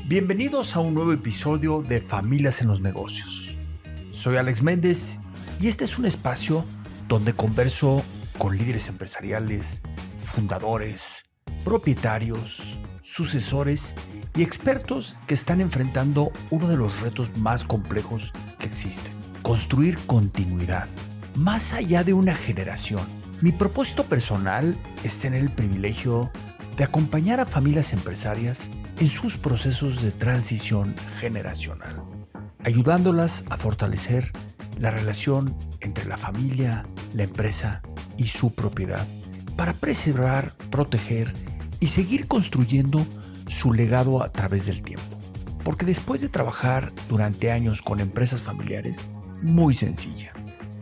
Bienvenidos a un nuevo episodio de Familias en los Negocios. Soy Alex Méndez y este es un espacio donde converso con líderes empresariales, fundadores, propietarios, sucesores y expertos que están enfrentando uno de los retos más complejos que existen: construir continuidad, más allá de una generación. Mi propósito personal es tener el privilegio de acompañar a familias empresarias en sus procesos de transición generacional, ayudándolas a fortalecer la relación entre la familia, la empresa y su propiedad, para preservar, proteger y seguir construyendo su legado a través del tiempo. Porque después de trabajar durante años con empresas familiares, muy sencilla,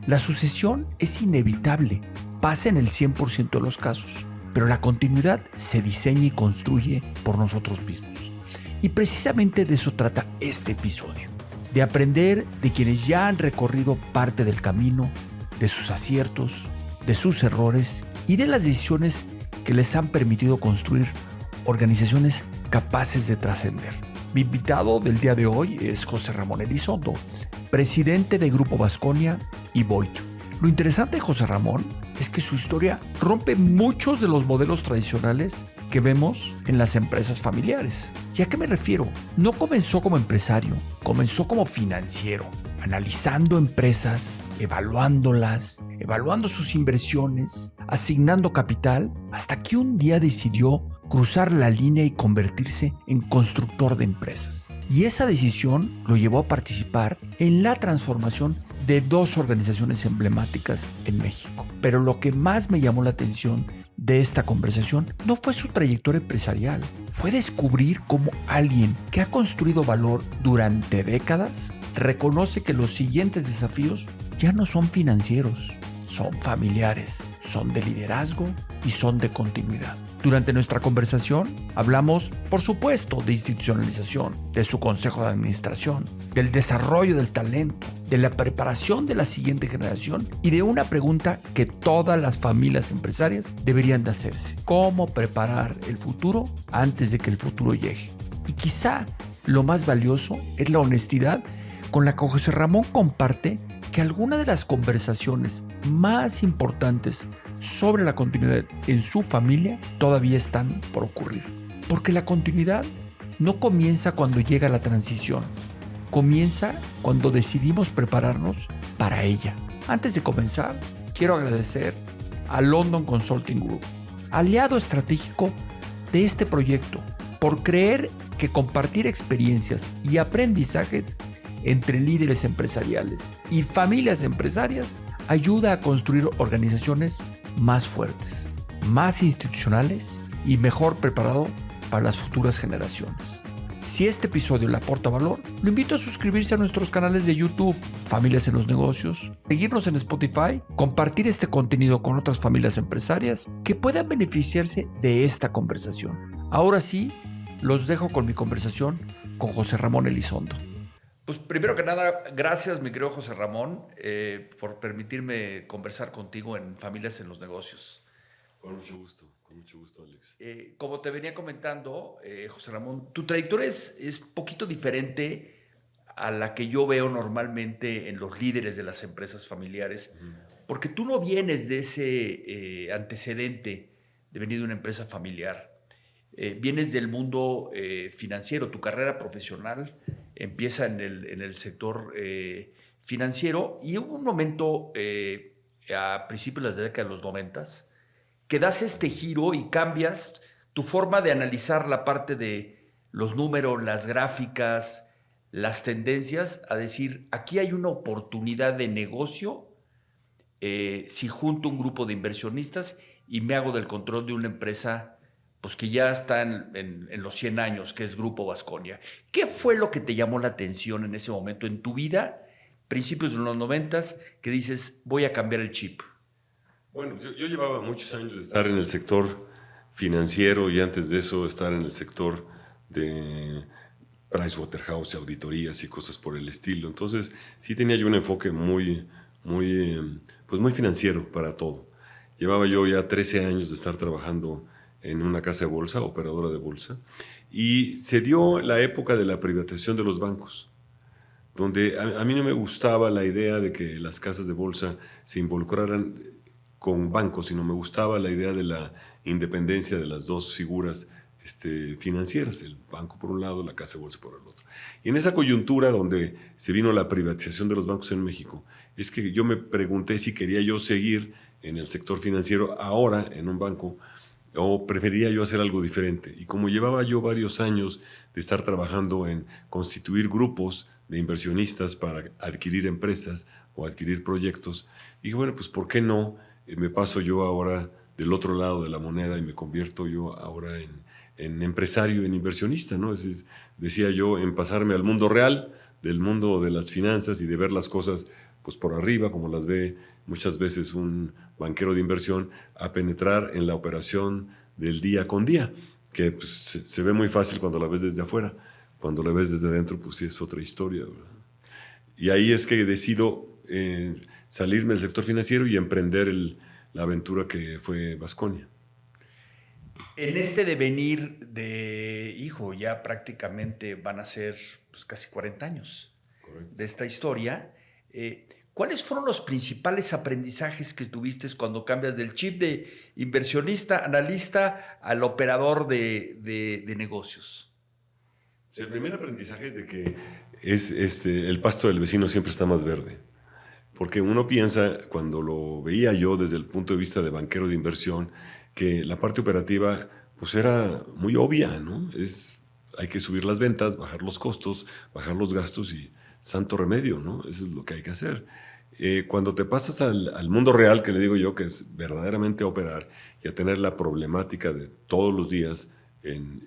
la sucesión es inevitable, pasa en el 100% de los casos, pero la continuidad se diseña y construye por nosotros mismos. Y precisamente de eso trata este episodio, de aprender de quienes ya han recorrido parte del camino, de sus aciertos, de sus errores y de las decisiones que les han permitido construir organizaciones capaces de trascender. Mi invitado del día de hoy es José Ramón Elizondo, presidente de Grupo Vasconia y Voit. Lo interesante de José Ramón es que su historia rompe muchos de los modelos tradicionales que vemos en las empresas familiares. ¿Y a qué me refiero? No comenzó como empresario, comenzó como financiero, analizando empresas, evaluándolas, evaluando sus inversiones, asignando capital, hasta que un día decidió cruzar la línea y convertirse en constructor de empresas. Y esa decisión lo llevó a participar en la transformación de dos organizaciones emblemáticas en México. Pero lo que más me llamó la atención de esta conversación no fue su trayectoria empresarial, fue descubrir cómo alguien que ha construido valor durante décadas reconoce que los siguientes desafíos ya no son financieros, son familiares, son de liderazgo y son de continuidad. Durante nuestra conversación hablamos, por supuesto, de institucionalización, de su consejo de administración, del desarrollo del talento, de la preparación de la siguiente generación y de una pregunta que todas las familias empresarias deberían de hacerse: ¿cómo preparar el futuro antes de que el futuro llegue? Y quizá lo más valioso es la honestidad con la que José Ramón comparte que algunas de las conversaciones más importantes sobre la continuidad en su familia todavía están por ocurrir. Porque la continuidad no comienza cuando llega la transición, comienza cuando decidimos prepararnos para ella. Antes de comenzar, quiero agradecer a London Consulting Group, aliado estratégico de este proyecto, por creer que compartir experiencias y aprendizajes entre líderes empresariales y familias empresarias ayuda a construir organizaciones más fuertes, más institucionales y mejor preparado para las futuras generaciones. Si este episodio le aporta valor, lo invito a suscribirse a nuestros canales de YouTube, Familias en los Negocios, seguirnos en Spotify, compartir este contenido con otras familias empresarias que puedan beneficiarse de esta conversación. Ahora sí, los dejo con mi conversación con José Ramón Elizondo. Pues primero que nada, gracias, mi querido José Ramón, por permitirme conversar contigo en Familias en los Negocios. Con mucho gusto, Alex. Como te venía comentando, José Ramón, tu trayectoria es poquito diferente a la que yo veo normalmente en los líderes de las empresas familiares, porque tú no vienes de ese antecedente de venir de una empresa familiar. Vienes del mundo financiero, tu carrera profesional empieza en el sector financiero, y hubo un momento a principios de la década de los 90 que das este giro y cambias tu forma de analizar la parte de los números, las gráficas, las tendencias, a decir: aquí hay una oportunidad de negocio si junto un grupo de inversionistas y me hago del control de una empresa pues que ya está en los 100 años, que es Grupo Vasconia. ¿Qué fue lo que te llamó la atención en ese momento en tu vida, principios de los 90, que dices: voy a cambiar el chip? Bueno, yo llevaba muchos años de estar en el sector financiero y antes de eso estar en el sector de Pricewaterhouse, auditorías y cosas por el estilo. Entonces, sí tenía yo un enfoque pues muy financiero para todo. Llevaba yo ya 13 años de estar trabajando en una casa de bolsa, operadora de bolsa, y se dio la época de la privatización de los bancos, donde a mí no me gustaba la idea de que las casas de bolsa se involucraran con bancos, sino me gustaba la idea de la independencia de las dos figuras financieras, el banco por un lado, la casa de bolsa por el otro. Y en esa coyuntura donde se vino la privatización de los bancos en México, es que yo me pregunté si quería yo seguir en el sector financiero ahora en un banco o prefería yo hacer algo diferente. Y como llevaba yo varios años de estar trabajando en constituir grupos de inversionistas para adquirir empresas o adquirir proyectos, dije, bueno, pues ¿por qué no me paso yo ahora del otro lado de la moneda y me convierto yo ahora en empresario, en inversionista, ¿no? Decía yo, en pasarme al mundo real, del mundo de las finanzas y de ver las cosas pues por arriba, como las ve muchas veces un banquero de inversión, a penetrar en la operación del día con día, que pues, se ve muy fácil cuando la ves desde afuera. Cuando la ves desde adentro, pues sí es otra historia, ¿verdad? Y ahí es que decido salirme del sector financiero y emprender la aventura que fue Baskonia. En este devenir de, hijo, ya prácticamente van a ser pues, casi 40 años. Correcto. De esta historia. ¿Cuáles fueron los principales aprendizajes que tuviste cuando cambias del chip de inversionista, analista, al operador de negocios? El primer aprendizaje es de que el pasto del vecino siempre está más verde. Porque uno piensa, cuando lo veía yo desde el punto de vista de banquero de inversión, que la parte operativa pues era muy obvia, ¿no? Hay que subir las ventas, bajar los costos, bajar los gastos y santo remedio, ¿no? Eso es lo que hay que hacer. Cuando te pasas al mundo real, que le digo yo, que es verdaderamente operar y a tener la problemática de todos los días en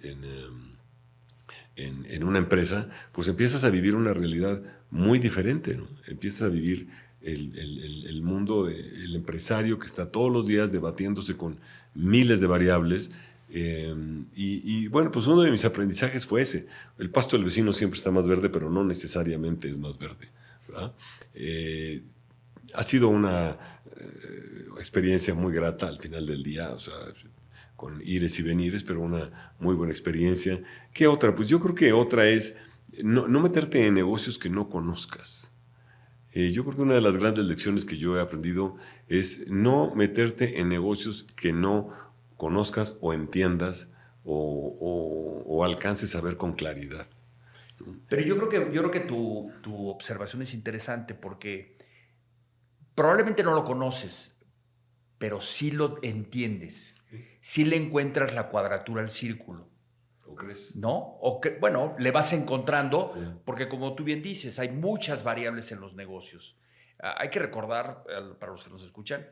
una empresa, pues empiezas a vivir una realidad muy diferente, ¿no? Empiezas a vivir el mundo del empresario que está todos los días debatiéndose con miles de variables. Y bueno, pues uno de mis aprendizajes fue ese. El pasto del vecino siempre está más verde, pero no necesariamente es más verde, ¿verdad? Ha sido una experiencia muy grata al final del día, o sea, con ires y venires, pero una muy buena experiencia. ¿Qué otra? Pues yo creo que otra es no meterte en negocios que no conozcas. Yo creo que una de las grandes lecciones que yo he aprendido es no meterte en negocios que no conozcas o entiendas o alcances a ver con claridad. Pero yo creo que tu observación es interesante porque probablemente no lo conoces, pero sí lo entiendes. Sí le encuentras la cuadratura al círculo. ¿O crees? ¿No? Bueno, le vas encontrando, sí. Porque como tú bien dices, hay muchas variables en los negocios. Hay que recordar, para los que nos escuchan,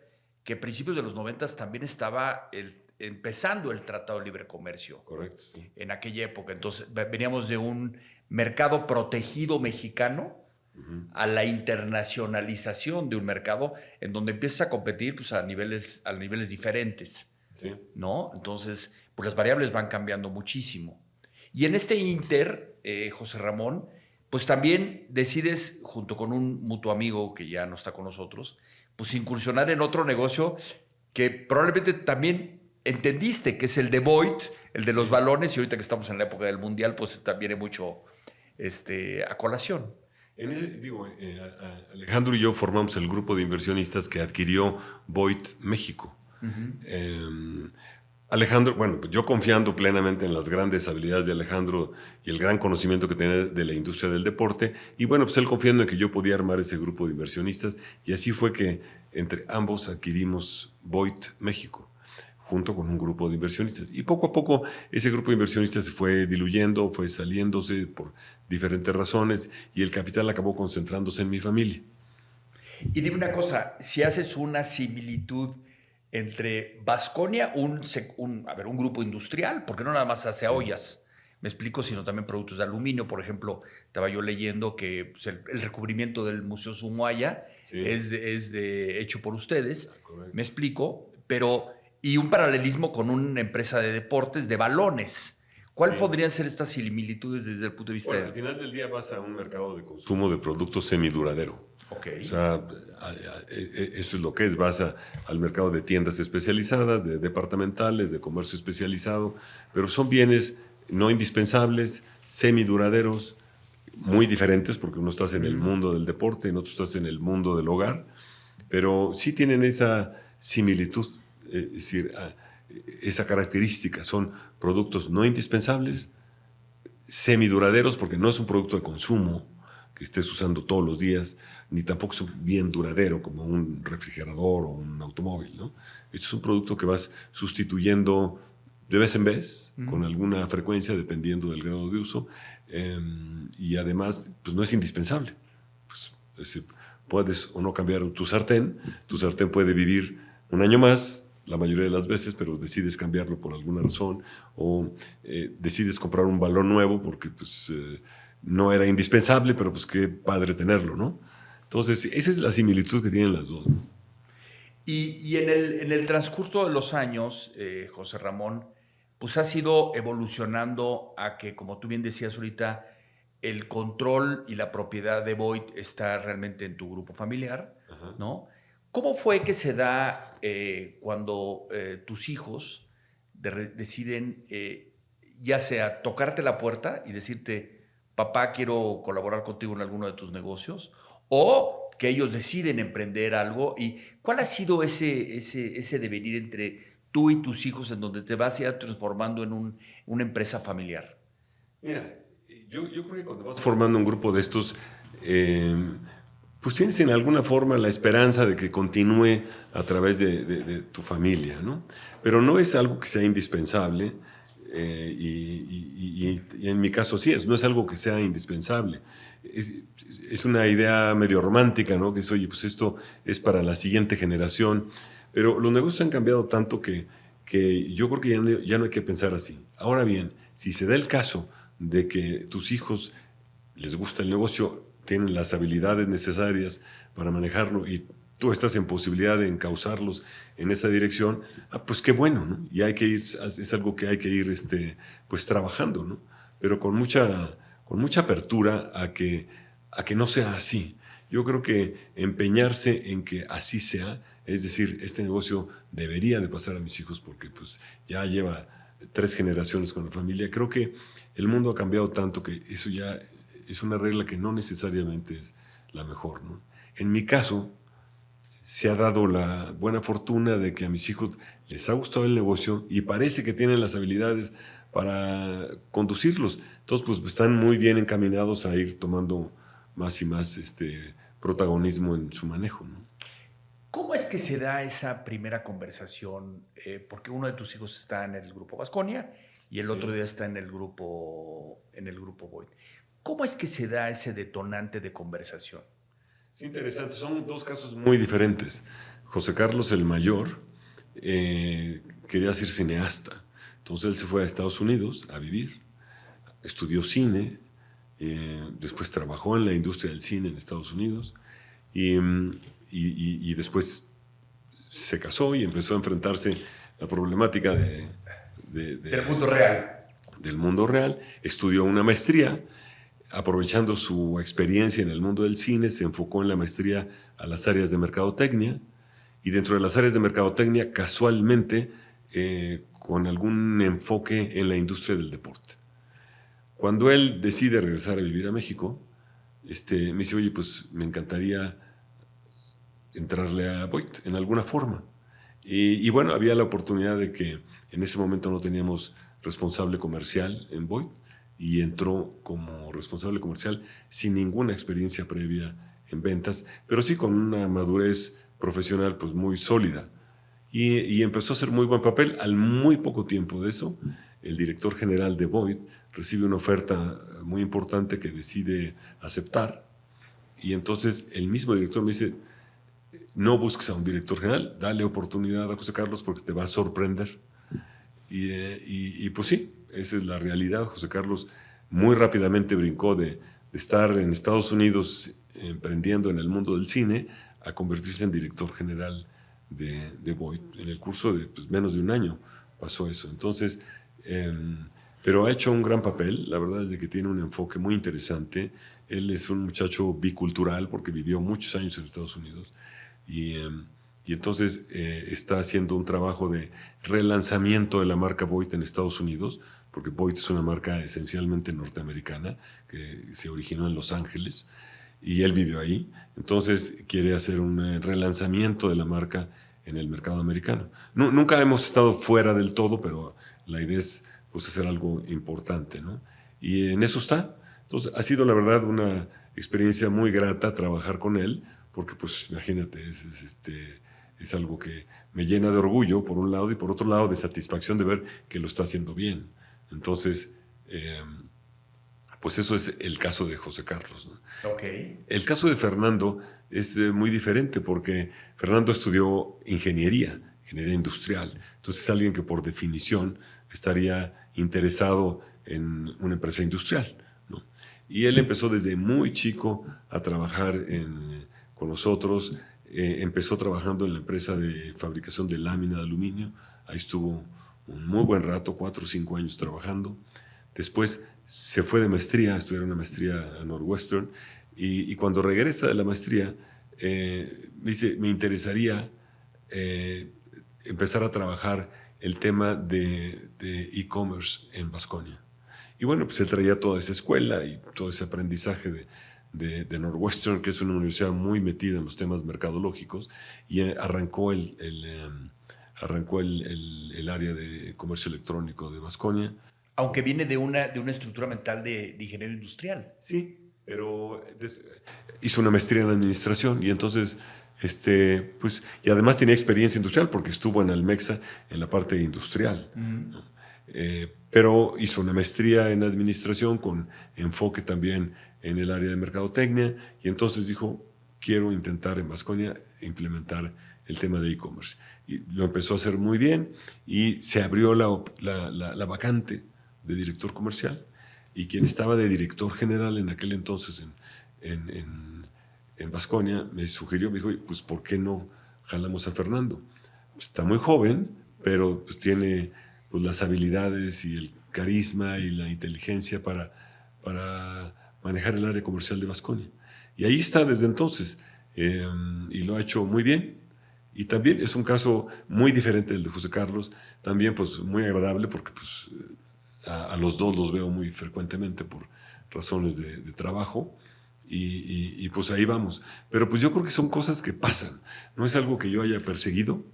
que a principios de los 90 también estaba empezando el Tratado de Libre Comercio. Correcto, sí. En aquella época. Entonces, veníamos de un mercado protegido mexicano a la internacionalización de un mercado en donde empiezas a competir pues, a niveles diferentes. Sí. ¿No? Entonces, pues las variables van cambiando muchísimo. Y en este inter, José Ramón, pues también decides, junto con un mutuo amigo que ya no está con nosotros, pues incursionar en otro negocio que probablemente también entendiste, que es el de Voith, el de los balones, y ahorita que estamos en la época del Mundial, pues también hay mucho a colación. Alejandro y yo formamos el grupo de inversionistas que adquirió Voith México. Uh-huh. Alejandro, bueno, yo confiando plenamente en las grandes habilidades de Alejandro y el gran conocimiento que tiene de la industria del deporte, y bueno, pues él confiando en que yo podía armar ese grupo de inversionistas, y así fue que entre ambos adquirimos Voith México, junto con un grupo de inversionistas. Y poco a poco ese grupo de inversionistas se fue diluyendo, fue saliéndose por diferentes razones, y el capital acabó concentrándose en mi familia. Y dime una cosa, si haces una similitud entre Baskonia, un grupo industrial, porque no nada más hace ollas, me explico, sino también productos de aluminio. Por ejemplo, estaba yo leyendo que pues, el recubrimiento del Museo Sumuaya sí. es hecho por ustedes, correcto. Me explico, pero y un paralelismo con una empresa de deportes de balones. ¿Cuál podrían ser estas similitudes desde el punto de vista? Bueno, al final del día vas a un mercado de consumo de productos semiduradero. Okay. O sea, eso es lo que es. Vas al mercado de tiendas especializadas, de departamentales, de comercio especializado, pero son bienes no indispensables, semiduraderos, muy diferentes, porque uno estás en el mundo del deporte y otro estás en el mundo del hogar, pero sí tienen esa similitud, es decir, esa característica. Son productos no indispensables, semiduraderos, porque no es un producto de consumo que estés usando todos los días, ni tampoco es un bien duradero como un refrigerador o un automóvil, ¿no? Esto es un producto que vas sustituyendo de vez en vez, con alguna frecuencia, dependiendo del grado de uso, y además pues no es indispensable. Pues, puedes o no cambiar tu sartén puede vivir un año más, la mayoría de las veces, pero decides cambiarlo por alguna razón, o decides comprar un balón nuevo porque pues, no era indispensable, pero pues qué padre tenerlo, ¿no? Entonces, esa es la similitud que tienen las dos. Y en el transcurso de los años, José Ramón, pues ha ido evolucionando a que, como tú bien decías ahorita, el control y la propiedad de Voit está realmente en tu grupo familiar, Ajá. ¿no? ¿Cómo fue que se da cuando tus hijos deciden, ya sea tocarte la puerta y decirte, papá, quiero colaborar contigo en alguno de tus negocios, o que ellos deciden emprender algo? ¿Y cuál ha sido ese devenir entre tú y tus hijos en donde te vas ya transformando en una empresa familiar? Mira, yo creo que cuando vas formando un grupo de estos, pues tienes en alguna forma la esperanza de que continúe a través de tu familia, ¿no? Pero no es algo que sea indispensable, y en mi caso sí no es algo que sea indispensable. Es una idea medio romántica, ¿no? Que es, oye, pues esto es para la siguiente generación, pero los negocios han cambiado tanto que yo creo que ya no hay que pensar así. Ahora bien, si se da el caso de que tus hijos les gusta el negocio, tienen las habilidades necesarias para manejarlo y tú estás en posibilidad de encauzarlos en esa dirección, pues qué bueno, ¿no? Y hay que ir, es algo que hay que ir pues trabajando, ¿no? Pero con mucha apertura a que no sea así. Yo creo que empeñarse en que así sea, es decir, este negocio debería de pasar a mis hijos porque pues ya lleva 3 generaciones con la familia. Creo que el mundo ha cambiado tanto que eso ya es una regla que no necesariamente es la mejor, ¿no? En mi caso, se ha dado la buena fortuna de que a mis hijos les ha gustado el negocio y parece que tienen las habilidades para conducirlos. Entonces, pues están muy bien encaminados a ir tomando más y más protagonismo en su manejo, ¿no? ¿Cómo es que se da esa primera conversación? Porque uno de tus hijos está en el grupo Vasconia y el otro día está en el grupo Void. ¿Cómo es que se da ese detonante de conversación? Es interesante, son 2 casos muy diferentes. José Carlos el mayor quería ser cineasta, entonces él se fue a Estados Unidos a vivir, estudió cine, después trabajó en la industria del cine en Estados Unidos y después se casó y empezó a enfrentarse a la problemática del mundo real. Del mundo real, estudió una maestría. Aprovechando su experiencia en el mundo del cine, se enfocó en la maestría a las áreas de mercadotecnia y dentro de las áreas de mercadotecnia, casualmente, con algún enfoque en la industria del deporte. Cuando él decide regresar a vivir a México, me dice, oye, pues me encantaría entrarle a Voit en alguna forma. Y bueno, había la oportunidad de que en ese momento no teníamos responsable comercial en Voit, y entró como responsable comercial sin ninguna experiencia previa en ventas, pero sí con una madurez profesional pues muy sólida. Y empezó a hacer muy buen papel. Al muy poco tiempo de eso, el director general de Voit recibe una oferta muy importante que decide aceptar. Y entonces el mismo director me dice, no busques a un director general, dale oportunidad a José Carlos porque te va a sorprender. Y pues sí, esa es la realidad. José Carlos muy rápidamente brincó de estar en Estados Unidos emprendiendo en el mundo del cine a convertirse en director general de Voit. En el curso de pues, menos de un año pasó eso. Entonces, pero ha hecho un gran papel. La verdad es de que tiene un enfoque muy interesante. Él es un muchacho bicultural porque vivió muchos años en Estados Unidos y entonces está haciendo un trabajo de relanzamiento de la marca Voit en Estados Unidos, porque Voit es una marca esencialmente norteamericana que se originó en Los Ángeles y él vivió ahí. Entonces quiere hacer un relanzamiento de la marca en el mercado americano. Nunca hemos estado fuera del todo, pero la idea es pues, hacer algo importante, ¿no? Y en eso está. Entonces ha sido la verdad una experiencia muy grata trabajar con él, porque pues imagínate, es algo que me llena de orgullo por un lado y por otro lado de satisfacción de ver que lo está haciendo bien. Entonces, pues eso es el caso de José Carlos, ¿no? Ok. El caso de Fernando es muy diferente porque Fernando estudió ingeniería industrial. Entonces es alguien que por definición estaría interesado en una empresa industrial, ¿no? Y él empezó desde muy chico a trabajar con nosotros. Empezó trabajando en la empresa de fabricación de lámina de aluminio. Ahí estuvo un muy buen rato, 4 o 5 años trabajando. Después se fue de maestría, a estudiar una maestría a Northwestern, y cuando regresa de la maestría, me dice, me interesaría empezar a trabajar el tema de e-commerce en Baskonia. Y bueno, pues él traía toda esa escuela y todo ese aprendizaje de Northwestern, que es una universidad muy metida en los temas mercadológicos, y arrancó el área de comercio electrónico de Baskonia. Aunque viene de una estructura mental de ingeniero industrial. Sí, pero hizo una maestría en administración y entonces, pues, y además tenía experiencia industrial porque estuvo en Almexa en la parte industrial, ¿no? Pero hizo una maestría en administración con enfoque también en el área de mercadotecnia y entonces dijo, quiero intentar en Baskonia implementar el tema de e-commerce. Y lo empezó a hacer muy bien y se abrió la vacante de director comercial y quien estaba de director general en aquel entonces en Baskonia me sugirió, me dijo, pues ¿por qué no jalamos a Fernando? Pues, está muy joven, pero pues, tiene pues, las habilidades y el carisma y la inteligencia para manejar el área comercial de Baskonia. Y ahí está desde entonces y lo ha hecho muy bien. Y también es un caso muy diferente del de José Carlos, también pues muy agradable porque pues a los dos los veo muy frecuentemente por razones de trabajo y pues ahí vamos. Pero pues yo creo que son cosas que pasan, no es algo que yo haya perseguido.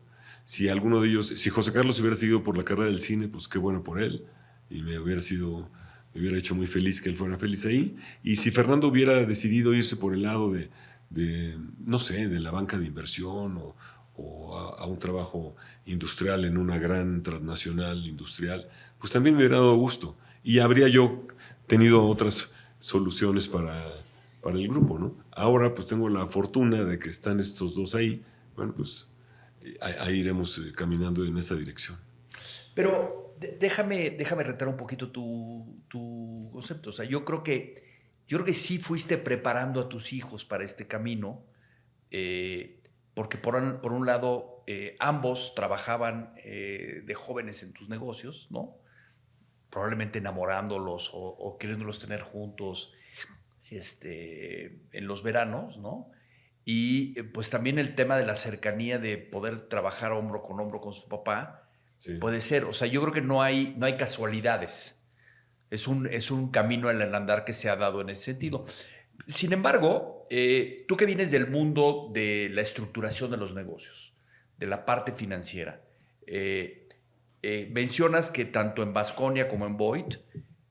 Si alguno de ellos, si José Carlos hubiera seguido por la carrera del cine, pues qué bueno por él y me hubiera hecho muy feliz que él fuera feliz ahí. Y si Fernando hubiera decidido irse por el lado no sé, de la banca de inversión o a un trabajo industrial en una gran transnacional industrial, pues también me hubiera dado gusto. Y habría yo tenido otras soluciones para el grupo, ¿no? Ahora pues tengo la fortuna de que están estos dos ahí. Bueno, pues ahí iremos caminando en esa dirección. Pero déjame retar un poquito tu concepto. O sea, yo creo que sí fuiste preparando a tus hijos para este camino, porque por un lado ambos trabajaban de jóvenes en tus negocios, ¿no? Probablemente enamorándolos o queriéndolos tener juntos en los veranos, ¿no? Y pues también el tema de la cercanía de poder trabajar hombro con su papá, Sí. puede ser. O sea, yo creo que no hay casualidades. Es un camino en el andar que se ha dado en ese sentido. Sin embargo, tú que vienes del mundo de la estructuración de los negocios, de la parte financiera, mencionas que tanto en Baskonia como en Voit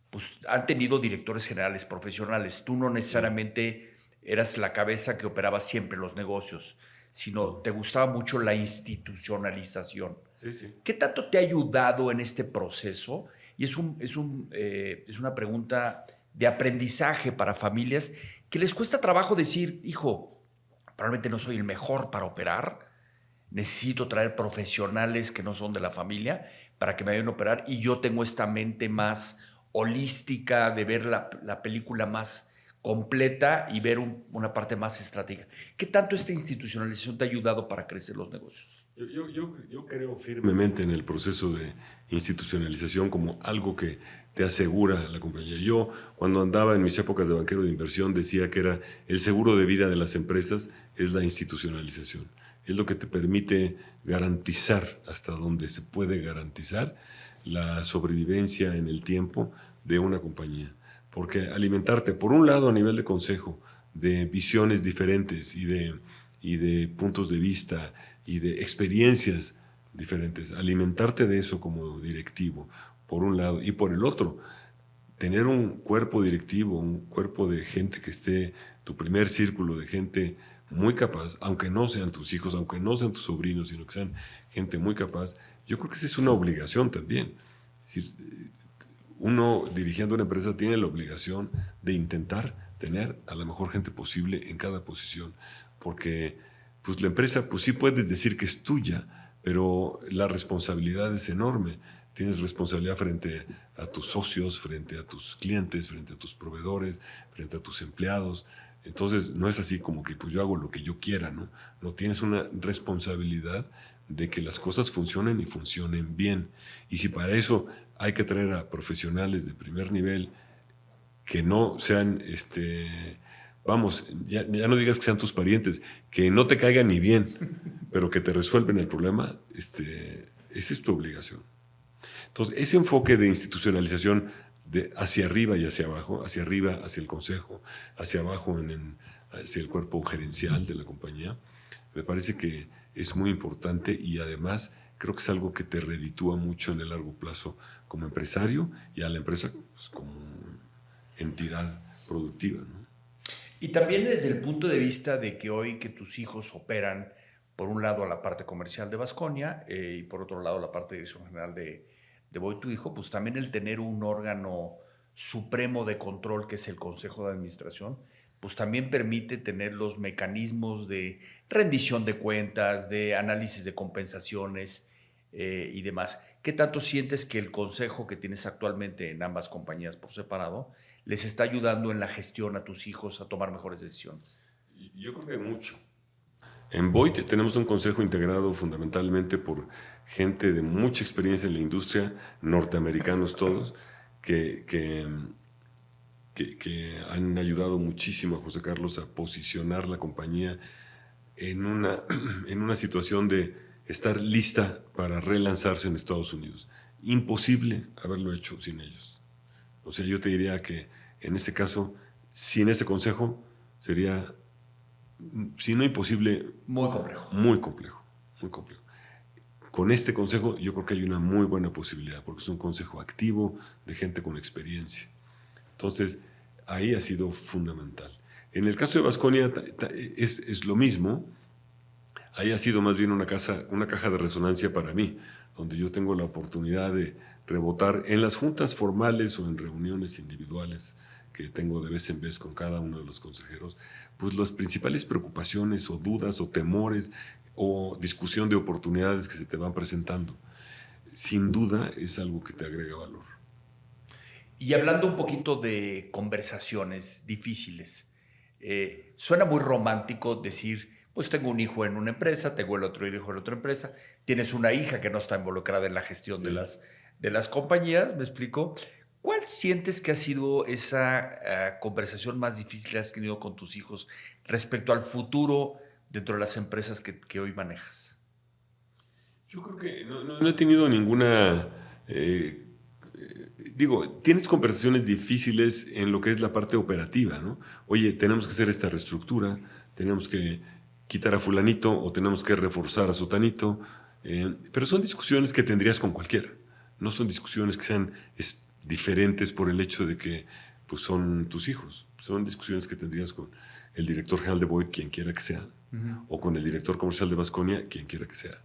pues, han tenido directores generales profesionales. Tú no necesariamente eras la cabeza que operaba siempre los negocios, sino te gustaba mucho la institucionalización. Sí, sí. ¿Qué tanto te ha ayudado en este proceso? Y es una pregunta de aprendizaje para familias que les cuesta trabajo decir, hijo, probablemente no soy el mejor para operar, necesito traer profesionales que no son de la familia para que me ayuden a operar y yo tengo esta mente más holística de ver la película más completa y ver una parte más estratégica. ¿Qué tanto esta institucionalización te ha ayudado para crecer los negocios? Yo creo firmemente en el proceso de institucionalización como algo que te asegura la compañía. Yo, cuando andaba en mis épocas de banquero de inversión, decía que era el seguro de vida de las empresas es la institucionalización. Es lo que te permite garantizar, hasta donde se puede garantizar, la sobrevivencia en el tiempo de una compañía. Porque alimentarte, por un lado, a nivel de consejo, de visiones diferentes y de puntos de vista y de experiencias diferentes, alimentarte de eso como directivo, por un lado, y por el otro, tener un cuerpo directivo, un cuerpo de gente que esté, tu primer círculo de gente muy capaz, aunque no sean tus hijos, aunque no sean tus sobrinos, sino que sean gente muy capaz, yo creo que esa es una obligación también. Es decir, uno dirigiendo una empresa tiene la obligación de intentar tener a la mejor gente posible en cada posición, porque pues la empresa, pues sí puedes decir que es tuya, pero la responsabilidad es enorme. Tienes responsabilidad frente a tus socios, frente a tus clientes, frente a tus proveedores, frente a tus empleados. Entonces no es así como que pues yo hago lo que yo quiera, ¿no? No, tienes una responsabilidad de que las cosas funcionen y funcionen bien. Y si para eso hay que traer a profesionales de primer nivel que no sean, vamos, ya no digas que sean tus parientes, que no te caigan ni bien, pero que te resuelven el problema, esa es tu obligación. Entonces, ese enfoque de institucionalización de hacia arriba y hacia abajo, hacia arriba hacia el consejo, hacia abajo hacia el cuerpo gerencial de la compañía, me parece que es muy importante y además creo que es algo que te reditúa mucho en el largo plazo como empresario y a la empresa pues, como entidad productiva, ¿no? Y también desde el punto de vista de que hoy que tus hijos operan, por un lado, la parte comercial de Baskonia y por otro lado, la parte de dirección general de Voy tu hijo, pues también el tener un órgano supremo de control que es el Consejo de Administración, pues también permite tener los mecanismos de rendición de cuentas, de análisis de compensaciones y demás. ¿Qué tanto sientes que el consejo que tienes actualmente en ambas compañías por separado les está ayudando en la gestión a tus hijos a tomar mejores decisiones? Yo creo que mucho. En Voit tenemos un consejo integrado fundamentalmente por gente de mucha experiencia en la industria, norteamericanos todos, que han ayudado muchísimo a José Carlos a posicionar la compañía en en una situación de estar lista para relanzarse en Estados Unidos. Imposible haberlo hecho sin ellos. O sea, yo te diría que en este caso, sin ese consejo, sería, si no imposible, Muy complejo. muy complejo, muy complejo. Con este consejo yo creo que hay una muy buena posibilidad, porque es un consejo activo de gente con experiencia. Entonces, ahí ha sido fundamental. En el caso de Baskonia es lo mismo. Ahí ha sido más bien una caja de resonancia para mí, donde yo tengo la oportunidad de rebotar en las juntas formales o en reuniones individuales que tengo de vez en vez con cada uno de los consejeros, pues las principales preocupaciones o dudas o temores o discusión de oportunidades que se te van presentando. Sin duda es algo que te agrega valor. Y hablando un poquito de conversaciones difíciles, suena muy romántico decir, pues tengo un hijo en una empresa, tengo el otro hijo en otra empresa, tienes una hija que no está involucrada en la gestión Sí. de las compañías, ¿me explico? ¿Cuál sientes que ha sido esa conversación más difícil que has tenido con tus hijos respecto al futuro dentro de las empresas que hoy manejas? Yo creo que no he tenido ninguna... digo, tienes conversaciones difíciles en lo que es la parte operativa, ¿no? Oye, tenemos que hacer esta reestructura, tenemos que quitar a fulanito o tenemos que reforzar a sotanito, pero son discusiones que tendrías con cualquiera. No son discusiones que sean diferentes por el hecho de que pues, son tus hijos. Son discusiones que tendrías con el director general de Void, quien quiera que sea, o con el director comercial de Baskonia, quien quiera que sea.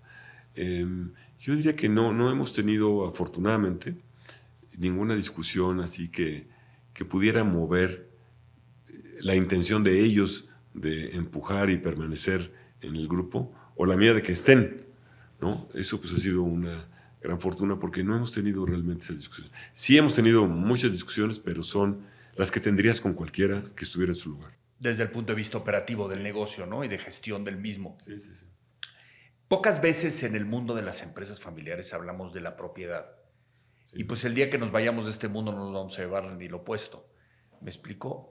Yo diría que no hemos tenido, afortunadamente, ninguna discusión así que pudiera mover la intención de ellos de empujar y permanecer en el grupo, o la mía de que estén, ¿no? Eso pues ha sido una gran fortuna porque no hemos tenido realmente esa discusión. Sí hemos tenido muchas discusiones, pero son las que tendrías con cualquiera que estuviera en su lugar. Desde el punto de vista operativo del negocio, ¿no? Y de gestión del mismo. Sí, sí, sí. Pocas veces en el mundo de las empresas familiares hablamos de la propiedad. Sí. Y pues el día que nos vayamos de este mundo no nos vamos a llevar ni lo opuesto. ¿Me explico?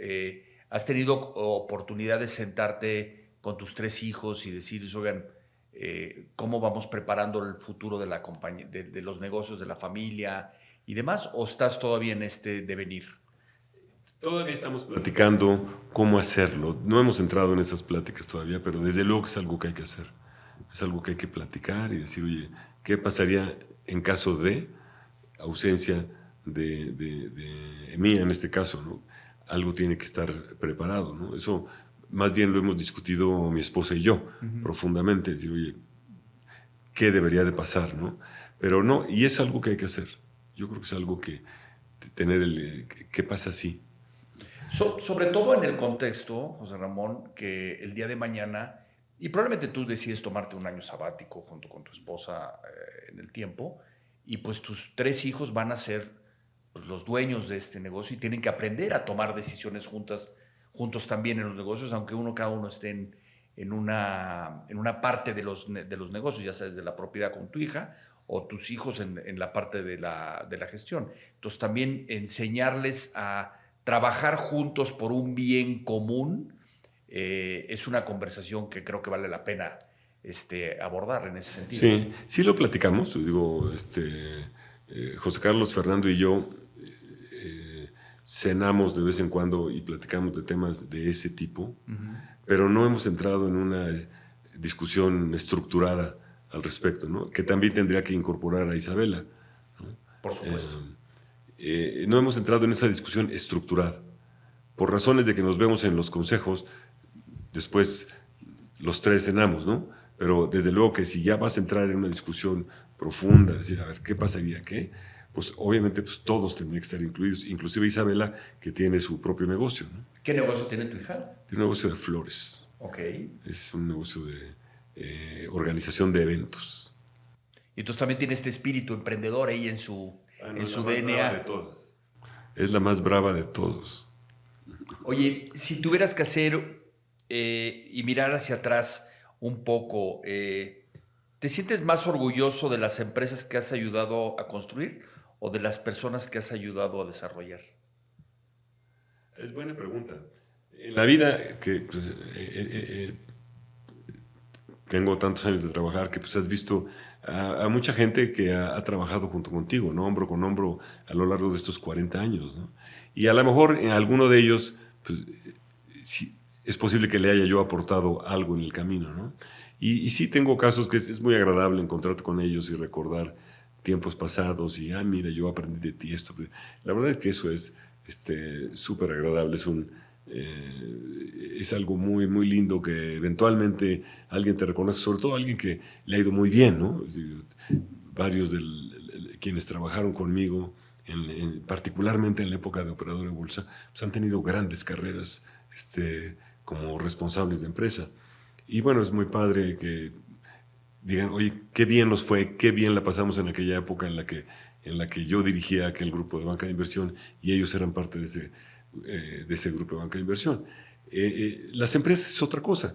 ¿Has tenido oportunidad de sentarte con tus 3 hijos y decirles, oigan, cómo vamos preparando el futuro de la compañía, de los negocios de la familia y demás? ¿O estás todavía en este devenir? Todavía estamos platicando cómo hacerlo. No hemos entrado en esas pláticas todavía, pero desde luego que es algo que hay que hacer. Es algo que hay que platicar y decir, oye, ¿qué pasaría en caso de ausencia de mía en este caso, ¿no? Algo tiene que estar preparado, ¿no? Eso más bien lo hemos discutido mi esposa y yo profundamente. Es decir, oye, ¿qué debería de pasar, no? Pero no, y es algo que hay que hacer. Yo creo que es algo que tener ¿qué pasa si? Sobre todo en el contexto, José Ramón, que el día de mañana, y probablemente tú decides tomarte un año sabático junto con tu esposa en el tiempo, y pues tus 3 hijos van a ser pues, los dueños de este negocio y tienen que aprender a tomar decisiones juntos también en los negocios, aunque cada uno esté en una parte de los negocios, ya sabes, de la propiedad con tu hija o tus hijos en la parte de la gestión. Entonces también enseñarles a trabajar juntos por un bien común es una conversación que creo que vale la pena abordar en ese sentido. Sí, sí lo platicamos. Digo, José Carlos, Fernando y yo cenamos de vez en cuando y platicamos de temas de ese tipo, pero no hemos entrado en una discusión estructurada al respecto, ¿no? Que también tendría que incorporar a Isabela, ¿no? Por supuesto. No hemos entrado en esa discusión estructurada. Por razones de que nos vemos en los consejos, después los 3 cenamos, ¿no? Pero desde luego que si ya vas a entrar en una discusión profunda, decir, a ver, ¿qué pasaría? ¿Qué? Pues obviamente pues, todos tendrían que estar incluidos, inclusive Isabela, que tiene su propio negocio, ¿no? ¿Qué negocio tiene tu hija? Tiene un negocio de flores. Ok. Es un negocio de organización de eventos. Y entonces también tiene este espíritu emprendedor ahí en su DNA. De todas. Es la más brava de todos. Oye, si tuvieras que hacer y mirar hacia atrás un poco, ¿te sientes más orgulloso de las empresas que has ayudado a construir o de las personas que has ayudado a desarrollar? Es buena pregunta. En la vida que pues, tengo tantos años de trabajar que pues has visto a mucha gente que ha trabajado junto contigo, ¿no? Hombro con hombro a lo largo de estos 40 años, ¿no? Y a lo mejor en alguno de ellos pues, sí, es posible que le haya yo aportado algo en el camino, ¿no? Y sí tengo casos que es muy agradable encontrarte con ellos y recordar tiempos pasados y, mira, yo aprendí de ti esto. La verdad es que eso es súper agradable, es algo muy, muy lindo que eventualmente alguien te reconoce, sobre todo alguien que le ha ido muy bien, ¿no? Varios de quienes trabajaron conmigo, particularmente en la época de operador de bolsa, pues han tenido grandes carreras como responsables de empresa. Y bueno, es muy padre que digan, oye, qué bien nos fue, qué bien la pasamos en aquella época en la que yo dirigía aquel grupo de banca de inversión y ellos eran parte de ese grupo de banca de inversión. Las empresas es otra cosa.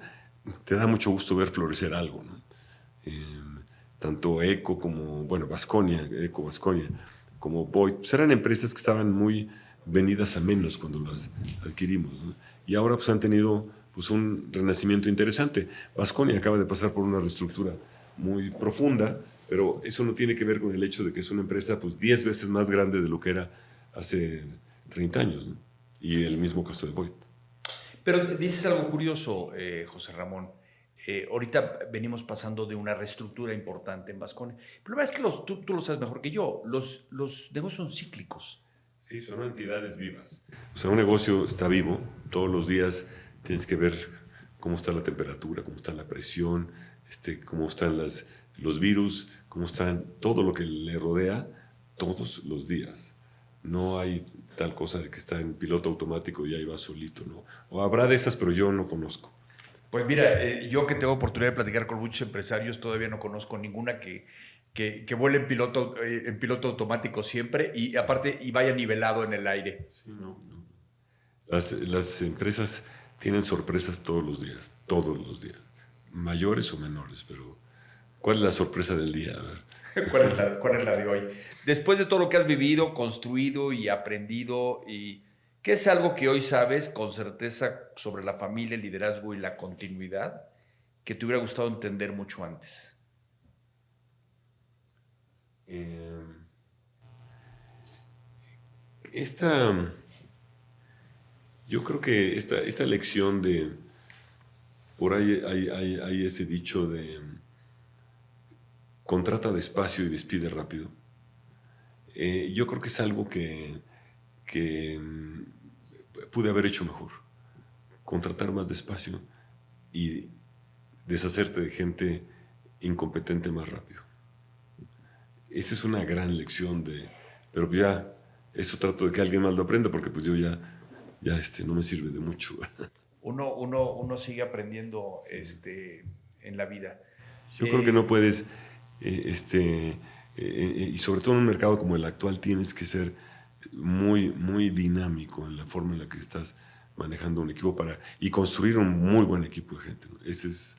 Te da mucho gusto ver florecer algo, ¿no? Tanto Eco como, bueno, Baskonia, como Boyd, pues eran empresas que estaban muy venidas a menos cuando las adquirimos, ¿no? Y ahora pues han tenido pues, un renacimiento interesante. Baskonia acaba de pasar por una reestructura muy profunda, pero eso no tiene que ver con el hecho de que es una empresa pues 10 veces más grande de lo que era hace 30 años, ¿no? Y el mismo caso de Boyd. Pero dices algo curioso, José Ramón. Ahorita venimos pasando de una reestructura importante en Baskonia. El problema es que tú lo sabes mejor que yo, los negocios son cíclicos. Sí, son entidades vivas. O sea, un negocio está vivo, todos los días tienes que ver cómo está la temperatura, cómo está la presión, cómo están los virus, cómo están todo lo que le rodea todos los días. No hay tal cosa de que está en piloto automático y ahí va solito, ¿no? O habrá de esas, pero yo no conozco. Pues mira, yo que tengo oportunidad de platicar con muchos empresarios, todavía no conozco ninguna que vuele en piloto automático siempre y aparte y vaya nivelado en el aire. Sí, no. Las empresas tienen sorpresas todos los días, mayores o menores, pero ¿Cuál es la sorpresa del día? A ver. ¿Cuál es la de hoy? Después de todo lo que has vivido, construido y aprendido, ¿qué es algo que hoy sabes con certeza sobre la familia, el liderazgo y la continuidad que te hubiera gustado entender mucho antes? Esta, yo creo que esta lección de, por ahí hay ese dicho de contrata despacio y despide rápido. Yo creo que es algo que pude haber hecho mejor. Contratar más despacio y deshacerte de gente incompetente más rápido. Esa es una gran lección pero ya, eso trato de que alguien más lo aprenda porque pues yo ya no me sirve de mucho. Uno sigue aprendiendo en la vida. Yo creo que no puedes, y sobre todo en un mercado como el actual, tienes que ser muy, muy dinámico en la forma en la que estás manejando un equipo y construir un muy buen equipo de gente, ¿no? Ese es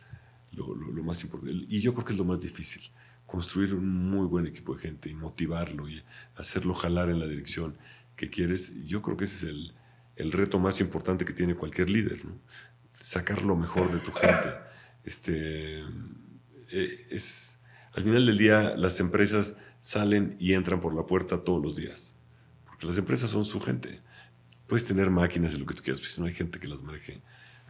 lo más importante. Y yo creo que es lo más difícil, construir un muy buen equipo de gente y motivarlo y hacerlo jalar en la dirección que quieres. Yo creo que ese es el reto más importante que tiene cualquier líder, ¿no? Sacar lo mejor de tu gente. Al final del día, las empresas salen y entran por la puerta todos los días, porque las empresas son su gente. Puedes tener máquinas de lo que tú quieras, pero si no hay gente que las maneje,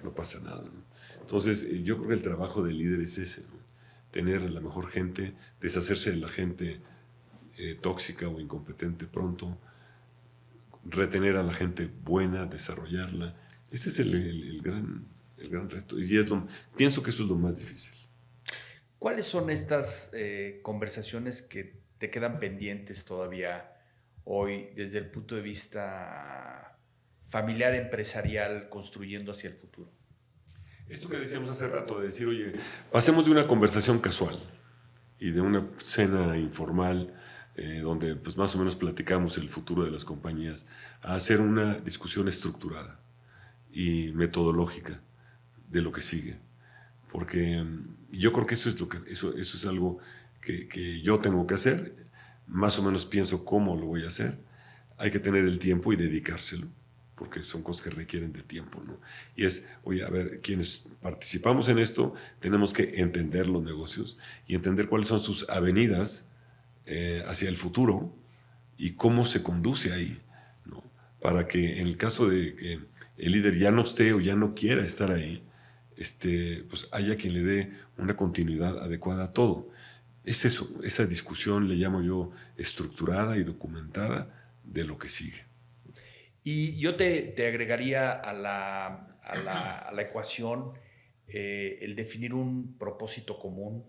no pasa nada, ¿no? Entonces, yo creo que el trabajo del líder es ese, ¿no? Tener la mejor gente, deshacerse de la gente tóxica o incompetente pronto, retener a la gente buena, desarrollarla. Ese es el gran reto. Y pienso que eso es lo más difícil. ¿Cuáles son estas conversaciones que te quedan pendientes todavía hoy desde el punto de vista familiar, empresarial, construyendo hacia el futuro? Esto que decíamos hace rato, de decir, oye, pasemos de una conversación casual y de una cena informal donde pues más o menos platicamos el futuro de las compañías, a hacer una discusión estructurada y metodológica de lo que sigue. Porque yo creo que eso es algo que yo tengo que hacer. Más o menos pienso cómo lo voy a hacer. Hay que tener el tiempo y dedicárselo, porque son cosas que requieren de tiempo, ¿no? Y oye, a ver, quienes participamos en esto, tenemos que entender los negocios y entender cuáles son sus avenidas hacia el futuro y cómo se conduce ahí, ¿no? Para que en el caso de que el líder ya no esté o ya no quiera estar ahí, pues haya quien le dé una continuidad adecuada a todo. Es eso, esa discusión le llamo yo estructurada y documentada de lo que sigue. Y yo te agregaría a la ecuación el definir un propósito común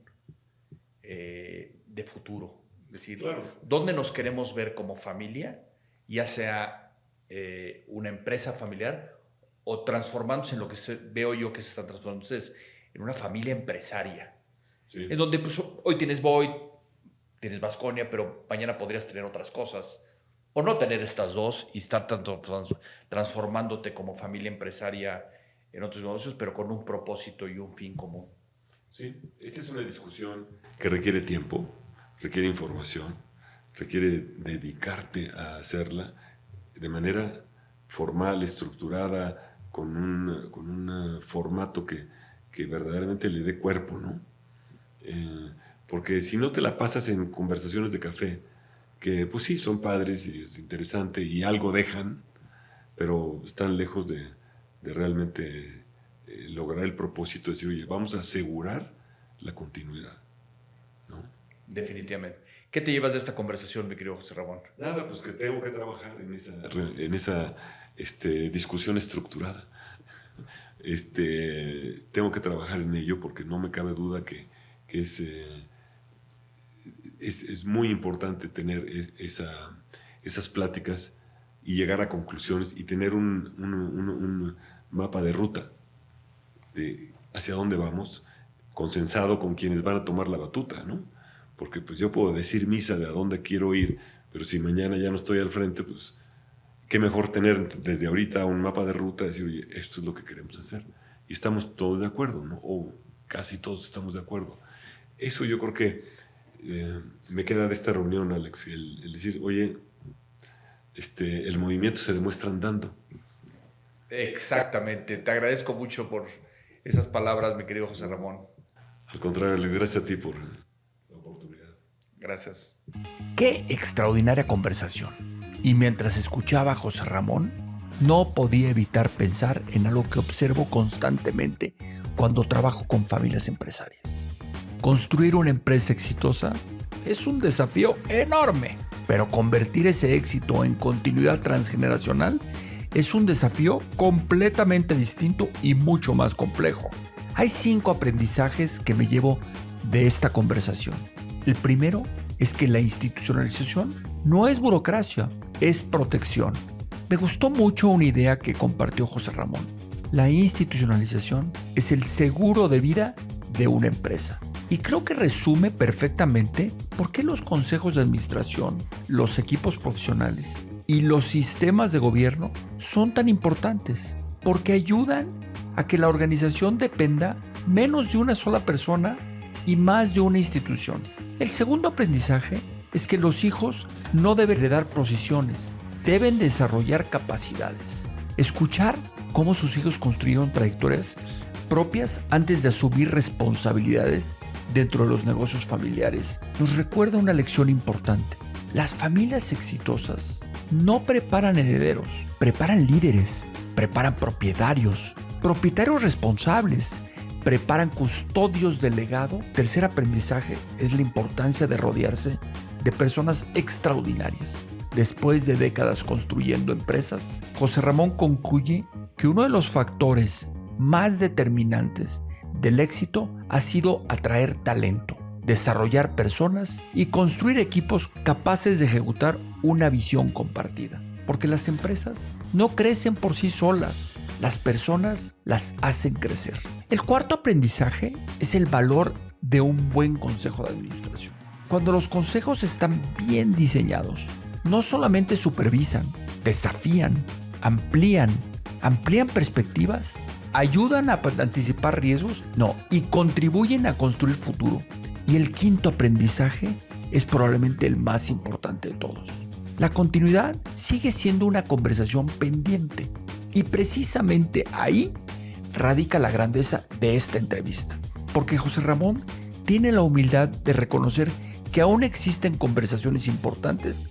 de futuro. Es decir, claro, ¿dónde nos queremos ver como familia? Ya sea una empresa familiar o transformándose en lo que veo yo que se está transformando ustedes, en una familia empresaria. Sí. En donde pues, hoy tienes Void, tienes Baskonia, pero mañana podrías tener otras cosas. O no tener estas dos y estar tanto transformándote como familia empresaria en otros negocios, pero con un propósito y un fin común. Sí, esta es una discusión que requiere tiempo, requiere información, requiere dedicarte a hacerla de manera formal, estructurada, con un formato que verdaderamente le dé cuerpo, ¿no? Porque si no te la pasas en conversaciones de café, que pues sí, son padres y es interesante y algo dejan, pero están lejos de realmente lograr el propósito de decir, oye, vamos a asegurar la continuidad, ¿no? Definitivamente. ¿Qué te llevas de esta conversación, mi querido José Ramón? Nada, pues que tengo que trabajar en esa discusión estructurada. Tengo que trabajar en ello porque no me cabe duda que es muy importante tener esas pláticas y llegar a conclusiones y tener un mapa de ruta de hacia dónde vamos, consensado con quienes van a tomar la batuta, ¿no? Porque pues yo puedo decir misa de a dónde quiero ir, pero si mañana ya no estoy al frente, pues qué mejor tener desde ahorita un mapa de ruta, decir, oye, esto es lo que queremos hacer. Y estamos todos de acuerdo, ¿no? O casi todos estamos de acuerdo. Eso yo creo que me queda de esta reunión, Alex, el decir, oye, el movimiento se demuestra andando. Exactamente. Te agradezco mucho por esas palabras, mi querido José Ramón. Al contrario, gracias a ti por la oportunidad. Gracias. Qué extraordinaria conversación. Y mientras escuchaba a José Ramón, no podía evitar pensar en algo que observo constantemente cuando trabajo con familias empresarias. Construir una empresa exitosa es un desafío enorme, pero convertir ese éxito en continuidad transgeneracional es un desafío completamente distinto y mucho más complejo. Hay 5 aprendizajes que me llevo de esta conversación. El primero es que la institucionalización no es burocracia, es protección. Me gustó mucho una idea que compartió José Ramón. La institucionalización es el seguro de vida de una empresa. Y creo que resume perfectamente por qué los consejos de administración, los equipos profesionales y los sistemas de gobierno son tan importantes. Porque ayudan a que la organización dependa menos de una sola persona y más de una institución. El segundo aprendizaje es que los hijos no deben heredar posiciones, deben desarrollar capacidades. Escuchar cómo sus hijos construyeron trayectorias propias antes de asumir responsabilidades dentro de los negocios familiares nos recuerda una lección importante. Las familias exitosas no preparan herederos, preparan líderes, preparan propietarios responsables, preparan custodios del legado. Tercer aprendizaje es la importancia de rodearse de personas extraordinarias. Después de décadas construyendo empresas, José Ramón concluye que uno de los factores más determinantes del éxito ha sido atraer talento, desarrollar personas y construir equipos capaces de ejecutar una visión compartida. Porque las empresas no crecen por sí solas, las personas las hacen crecer. El cuarto aprendizaje es el valor de un buen consejo de administración. Cuando los consejos están bien diseñados, no solamente supervisan, desafían, amplían perspectivas, ayudan a anticipar riesgos, y contribuyen a construir futuro. Y el quinto aprendizaje es probablemente el más importante de todos. La continuidad sigue siendo una conversación pendiente y precisamente ahí radica la grandeza de esta entrevista. Porque José Ramón tiene la humildad de reconocer que aún existen conversaciones importantes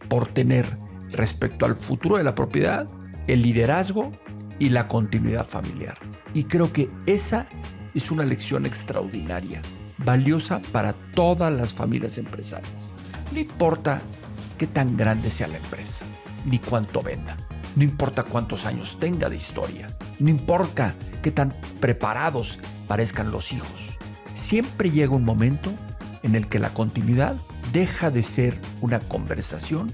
por tener respecto al futuro de la propiedad, el liderazgo y la continuidad familiar. Y creo que esa es una lección extraordinaria, valiosa para todas las familias empresarias. No importa qué tan grande sea la empresa, ni cuánto venda. No importa cuántos años tenga de historia. No importa qué tan preparados parezcan los hijos. Siempre llega un momento en el que la continuidad deja de ser una conversación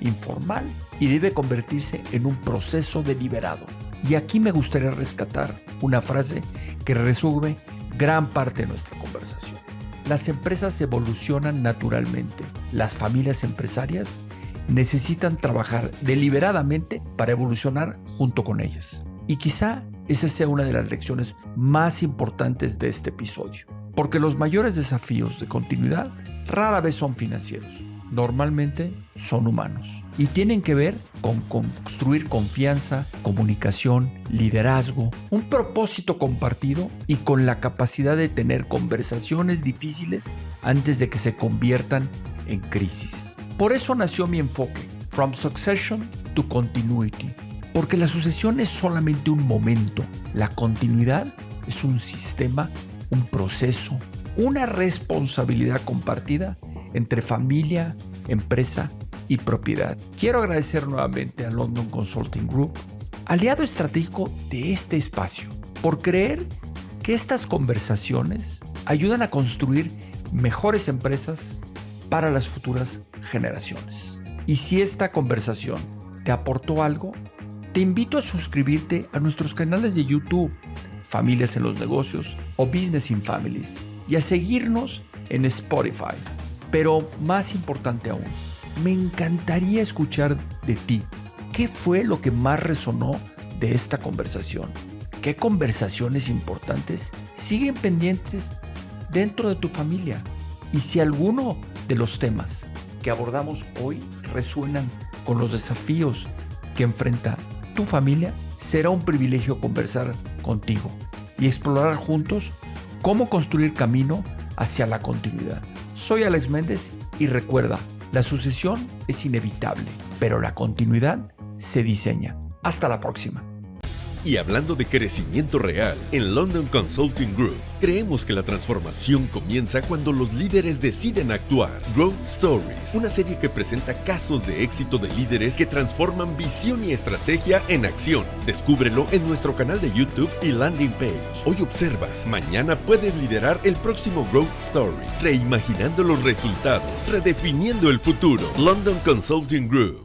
informal y debe convertirse en un proceso deliberado. Y aquí me gustaría rescatar una frase que resume gran parte de nuestra conversación. Las empresas evolucionan naturalmente. Las familias empresarias necesitan trabajar deliberadamente para evolucionar junto con ellas. Y quizá esa sea una de las lecciones más importantes de este episodio. Porque los mayores desafíos de continuidad rara vez son financieros. Normalmente son humanos y tienen que ver con construir confianza, comunicación, liderazgo, un propósito compartido y con la capacidad de tener conversaciones difíciles antes de que se conviertan en crisis. Por eso nació mi enfoque, From Succession to Continuity, porque la sucesión es solamente un momento, la continuidad es un sistema, un proceso, una responsabilidad compartida entre familia, empresa y propiedad. Quiero agradecer nuevamente a London Consulting Group, aliado estratégico de este espacio, por creer que estas conversaciones ayudan a construir mejores empresas para las futuras generaciones. Y si esta conversación te aportó algo, te invito a suscribirte a nuestros canales de YouTube, Familias en los Negocios o Business in Families, y a seguirnos en Spotify. Pero más importante aún, me encantaría escuchar de ti. ¿Qué fue lo que más resonó de esta conversación? ¿Qué conversaciones importantes siguen pendientes dentro de tu familia. Y si alguno de los temas que abordamos hoy resuenan con los desafíos que enfrenta tu familia, será un privilegio conversar contigo y explorar juntos cómo construir camino hacia la continuidad. Soy Alex Méndez y recuerda, la sucesión es inevitable, pero la continuidad se diseña. Hasta la próxima. Y hablando de crecimiento real, en London Consulting Group, creemos que la transformación comienza cuando los líderes deciden actuar. Growth Stories, una serie que presenta casos de éxito de líderes que transforman visión y estrategia en acción. Descúbrelo en nuestro canal de YouTube y landing page. Hoy observas, mañana puedes liderar el próximo Growth Story, reimaginando los resultados, redefiniendo el futuro. London Consulting Group.